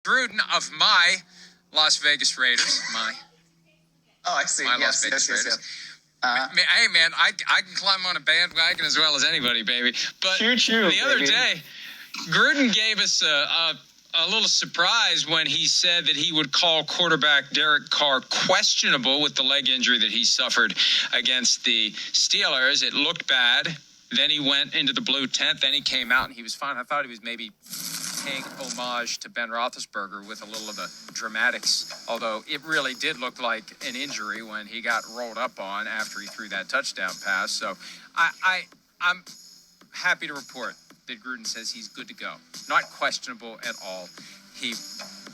Gruden of my Las Vegas Raiders. Oh, I see. My Las Vegas Raiders. Hey, man, I can climb on a bandwagon as well as anybody, baby. But the other day, Gruden gave us a little surprise when he said that he would call quarterback Derek Carr questionable with the leg injury that he suffered against the Steelers. It looked bad. Then he went into the blue tent. Then he came out and he was fine. I thought he was maybe paying homage to Ben Roethlisberger with a little of the dramatics, although it really did look like an injury when he got rolled up on after he threw that touchdown pass. So I'm happy to report that Gruden says he's good to go. Not questionable at all. He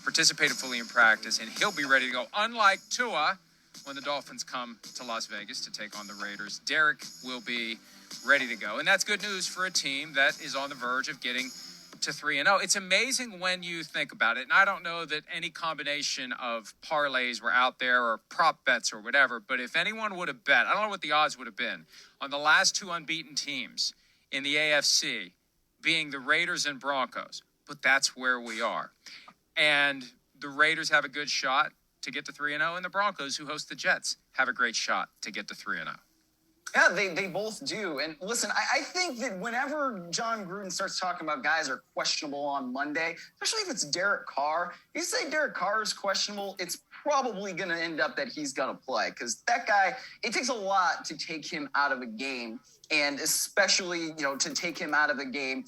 participated fully in practice, and he'll be ready to go. Unlike Tua, when the Dolphins come to Las Vegas to take on the Raiders, Derek will be ready to go. And that's good news for a team that is on the verge of getting to 3-0. It's amazing when you think about it, and I don't know that any combination of parlays were out there or prop bets or whatever, but if anyone would have bet, I don't know what the odds would have been, on the last two unbeaten teams in the AFC being the Raiders and Broncos, but that's where we are. And the Raiders have a good shot to get to 3-0, and the Broncos, who host the Jets, have a great shot to get to 3-0. Yeah, they both do. And listen, I think that whenever John Gruden starts talking about guys are questionable on Monday, especially if it's Derek Carr, you say Derek Carr is questionable, it's probably going to end up that he's going to play, because that guy, it takes a lot to take him out of a game, and especially, to take him out of a game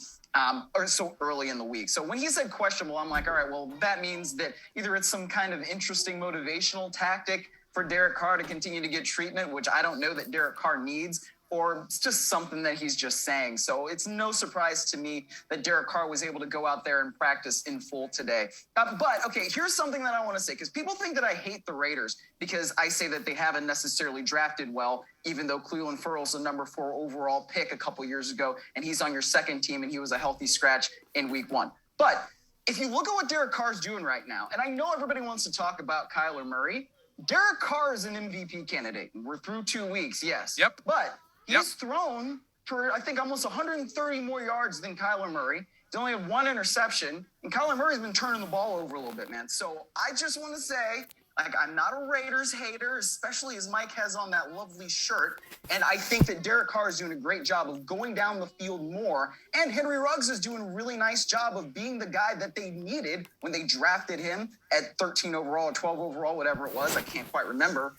or so early in the week. So when he said questionable, I'm like, all right, well, that means that either it's some kind of interesting motivational tactic for Derek Carr to continue to get treatment, which I don't know that Derek Carr needs, or it's just something that he's just saying. So it's no surprise to me that Derek Carr was able to go out there and practice in full today. But, okay, here's something that I want to say, because people think that I hate the Raiders because I say that they haven't necessarily drafted well, even though Cleveland Ferrell's the number 4 overall pick a couple years ago, and he's on your second team, and he was a healthy scratch in week 1. But if you look at what Derek Carr's doing right now, and I know everybody wants to talk about Kyler Murray, Derek Carr is an MVP candidate. We're through 2 weeks, yes. Yep. But he's thrown for, I think, almost 130 more yards than Kyler Murray. He's only had 1 interception, and Kyler Murray's been turning the ball over a little bit, man. So I just want to say, I'm not a Raiders hater, especially as Mike has on that lovely shirt. And I think that Derek Carr is doing a great job of going down the field more. And Henry Ruggs is doing a really nice job of being the guy that they needed when they drafted him at 13 overall, 12 overall, whatever it was. I can't quite remember.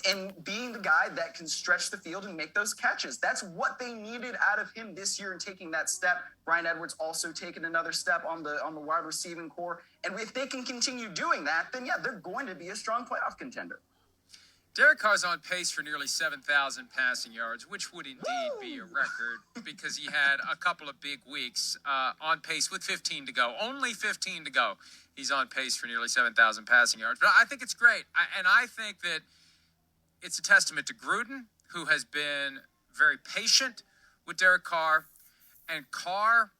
And being the guy that can stretch the field and make those catches. That's what they needed out of him this year, and taking that step. Brian Edwards also taking another step on the wide receiving core. And if they can continue doing that, then yeah, they're going to be a strong playoff contender. Derek Carr's on pace for nearly 7,000 passing yards, which would indeed be a record because he had a couple of big weeks on pace with 15 to go. Only 15 to go. He's on pace for nearly 7,000 passing yards. But I think it's great. And I think that it's a testament to Gruden, who has been very patient with Derek Carr, and Carr,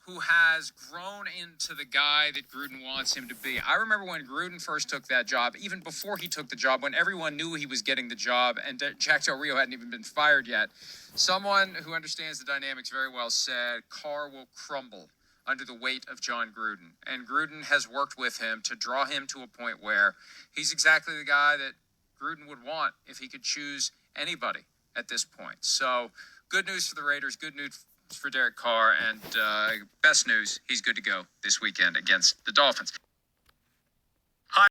who has grown into the guy that Gruden wants him to be. I remember when Gruden first took that job, even before he took the job, when everyone knew he was getting the job and Jack Del Rio hadn't even been fired yet, someone who understands the dynamics very well said Carr will crumble under the weight of John Gruden. And Gruden has worked with him to draw him to a point where he's exactly the guy that Gruden would want if he could choose anybody at this point. So good news for the Raiders, good news for Derek Carr, and best news, he's good to go this weekend against the Dolphins.